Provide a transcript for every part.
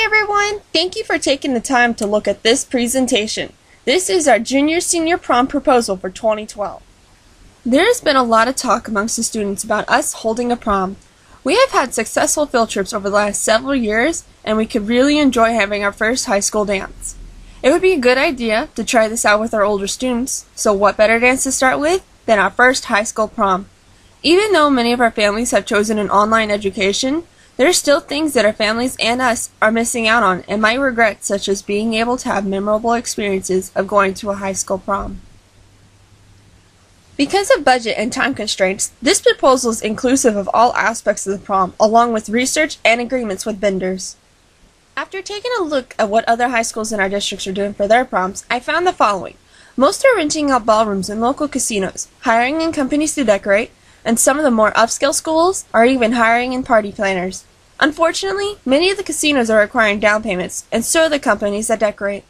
everyone! Thank you for taking the time to look at this presentation. This is our junior-senior prom proposal for 2012. There has been a lot of talk amongst the students about us holding a prom. We have had successful field trips over the last several years, and we could really enjoy having our first high school dance. It would be a good idea to try this out with our older students, so what better dance to start with than our first high school prom? Even though many of our families have chosen an online education, there are still things that our families and us are missing out on and might regret, such as being able to have memorable experiences of going to a high school prom. Because of budget and time constraints, this proposal is inclusive of all aspects of the prom, along with research and agreements with vendors. After taking a look at what other high schools in our districts are doing for their proms, I found the following. Most are renting out ballrooms in local casinos, hiring in companies to decorate, and some of the more upscale schools are even hiring in party planners. Unfortunately, many of the casinos are requiring down payments, and so are the companies that decorate.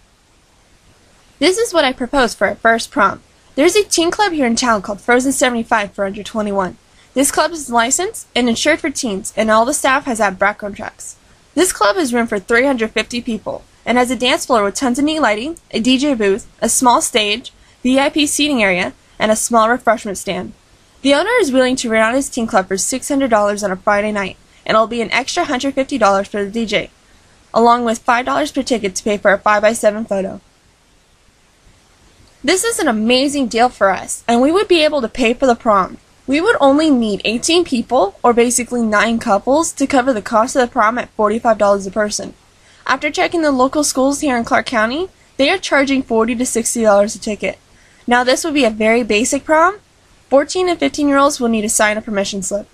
This is what I proposed for our first prom. There's a teen club here in town called Frozen 75 for under 21. This club is licensed and insured for teens, and all the staff has had background checks. This club has room for 350 people, and has a dance floor with tons of neat lighting, a DJ booth, a small stage, VIP seating area, and a small refreshment stand. The owner is willing to rent out his teen club for $600 on a Friday night, and it'll be an extra $150 for the DJ, along with $5 per ticket to pay for a 5x7 photo. This is an amazing deal for us, and we would be able to pay for the prom. We would only need 18 people, or basically 9 couples, to cover the cost of the prom at $45 a person. After checking the local schools here in Clark County, they are charging $40 to $60 a ticket. Now this would be a very basic prom. 14 and 15-year-olds will need to sign a permission slip.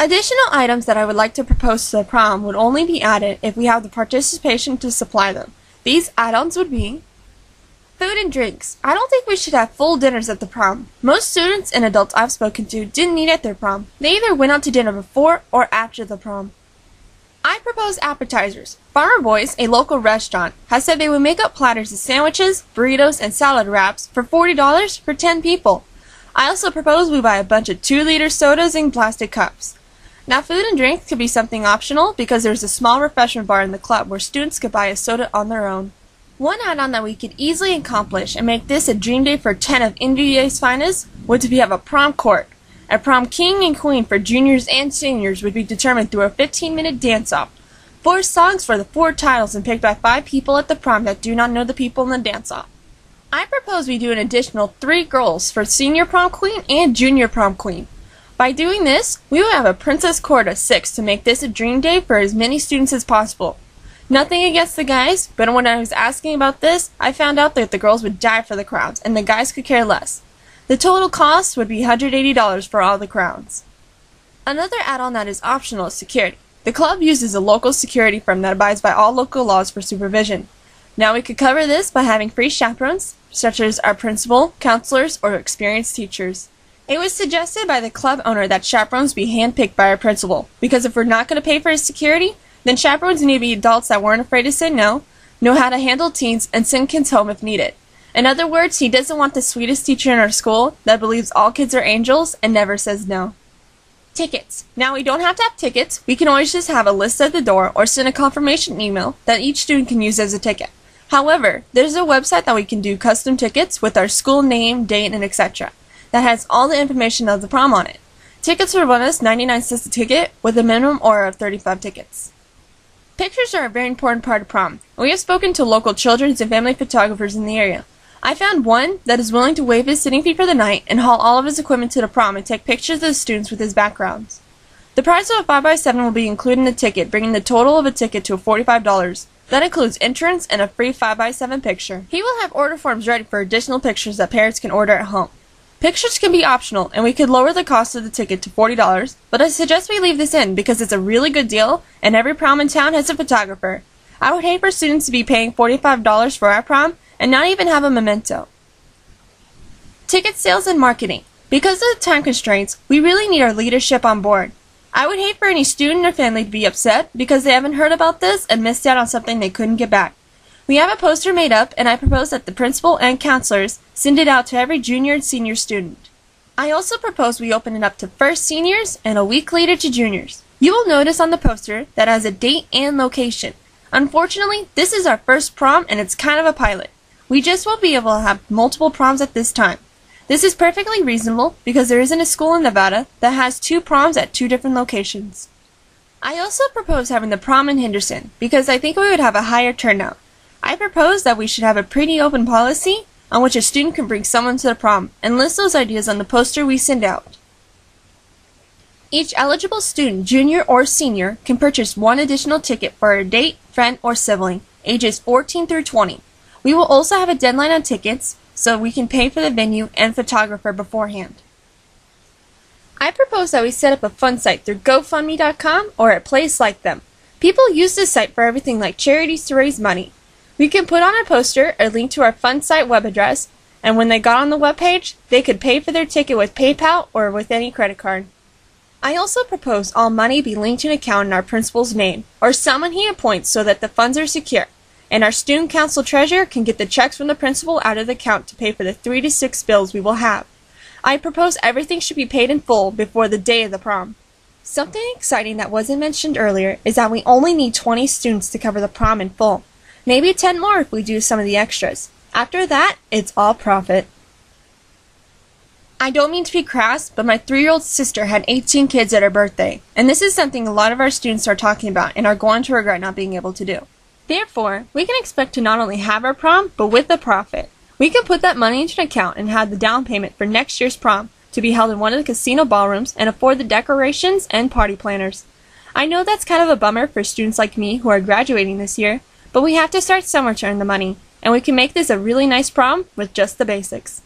Additional items that I would like to propose to the prom would only be added if we have the participation to supply them. These add-ons would be food and drinks. I don't think we should have full dinners at the prom. Most students and adults I've spoken to didn't eat at their prom. They either went out to dinner before or after the prom. I propose appetizers. Farmer Boys, a local restaurant, has said they would make up platters of sandwiches, burritos, and salad wraps for $40 for 10 people. I also propose we buy a bunch of 2-liter sodas in plastic cups. Now food and drink could be something optional because there's a small refreshment bar in the club where students could buy a soda on their own. One add-on that we could easily accomplish and make this a dream day for 10 of NVA's finest would to have a prom court. A prom king and queen for juniors and seniors would be determined through a 15-minute dance-off. 4 songs for the 4 titles and picked by 5 people at the prom that do not know the people in the dance-off. I propose we do an additional 3 girls for senior prom queen and junior prom queen. By doing this, we will have a princess court of 6 to make this a dream day for as many students as possible. Nothing against the guys, but when I was asking about this, I found out that the girls would die for the crowns and the guys could care less. The total cost would be $180 for all the crowns. Another add-on that is optional is security. The club uses a local security firm that abides by all local laws for supervision. Now we could cover this by having free chaperones, such as our principal, counselors, or experienced teachers. It was suggested by the club owner that chaperones be handpicked by our principal, because if we're not going to pay for his security, then chaperones need to be adults that weren't afraid to say no, know how to handle teens, and send kids home if needed. In other words, he doesn't want the sweetest teacher in our school that believes all kids are angels and never says no. Tickets. Now we don't have to have tickets, we can always just have a list at the door or send a confirmation email that each student can use as a ticket. However, there's a website that we can do custom tickets with our school name, date, and etc. that has all the information of the prom on it. Tickets are run us 99 cents a ticket with a minimum order of 35 tickets. Pictures are a very important part of prom. We have spoken to local children's and family photographers in the area. I found one that is willing to waive his sitting fee for the night and haul all of his equipment to the prom and take pictures of the students with his backgrounds. The price of a 5x7 will be included in the ticket, bringing the total of a ticket to $45. That includes entrance and a free 5x7 picture. He will have order forms ready for additional pictures that parents can order at home. Pictures can be optional, and we could lower the cost of the ticket to $40, but I suggest we leave this in because it's a really good deal, and every prom in town has a photographer. I would hate for students to be paying $45 for our prom and not even have a memento. Ticket sales and marketing. Because of the time constraints, we really need our leadership on board. I would hate for any student or family to be upset because they haven't heard about this and missed out on something they couldn't get back. We have a poster made up, and I propose that the principal and counselors send it out to every junior and senior student. I also propose we open it up to first seniors and a week later to juniors. You will notice on the poster that it has a date and location. Unfortunately, this is our first prom and it's kind of a pilot. We just won't be able to have multiple proms at this time. This is perfectly reasonable because there isn't a school in Nevada that has 2 proms at 2 different locations. I also propose having the prom in Henderson because I think we would have a higher turnout. I propose that we should have a pretty open policy on which a student can bring someone to the prom and list those ideas on the poster we send out. Each eligible student, junior or senior, can purchase 1 additional ticket for a date, friend, or sibling, ages 14 through 20. We will also have a deadline on tickets so we can pay for the venue and photographer beforehand. I propose that we set up a fun site through GoFundMe.com or a place like them. People use this site for everything like charities to raise money. We can put on a poster a link to our fun site web address, and when they got on the web page, they could pay for their ticket with PayPal or with any credit card. I also propose all money be linked to an account in our principal's name, or someone he appoints so that the funds are secure, and our student council treasurer can get the checks from the principal out of the account to pay for the 3 to 6 bills we will have. I propose everything should be paid in full before the day of the prom. Something exciting that wasn't mentioned earlier is that we only need 20 students to cover the prom in full. Maybe 10 more if we do some of the extras. After that, it's all profit. I don't mean to be crass, but my 3-year-old sister had 18 kids at her birthday, and this is something a lot of our students are talking about and are going to regret not being able to do. Therefore, we can expect to not only have our prom, but with a profit. We can put that money into an account and have the down payment for next year's prom to be held in one of the casino ballrooms and afford the decorations and party planners. I know that's kind of a bummer for students like me who are graduating this year, but we have to start somewhere to earn the money, and we can make this a really nice prom with just the basics.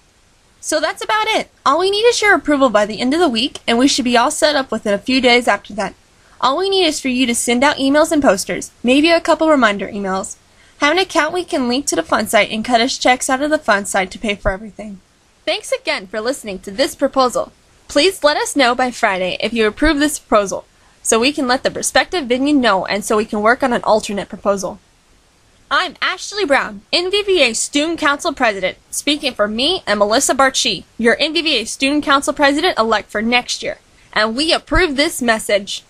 So that's about it. All we need is your approval by the end of the week, and we should be all set up within a few days after that. All we need is for you to send out emails and posters, maybe a couple reminder emails. Have an account we can link to the fun site and cut us checks out of the fun site to pay for everything. Thanks again for listening to this proposal. Please let us know by Friday if you approve this proposal, so we can let the prospective venue know and so we can work on an alternate proposal. I'm Ashley Brown, NVVA Student Council President, speaking for me and Melissa Barchi, your NVVA Student Council President-elect for next year, and we approve this message.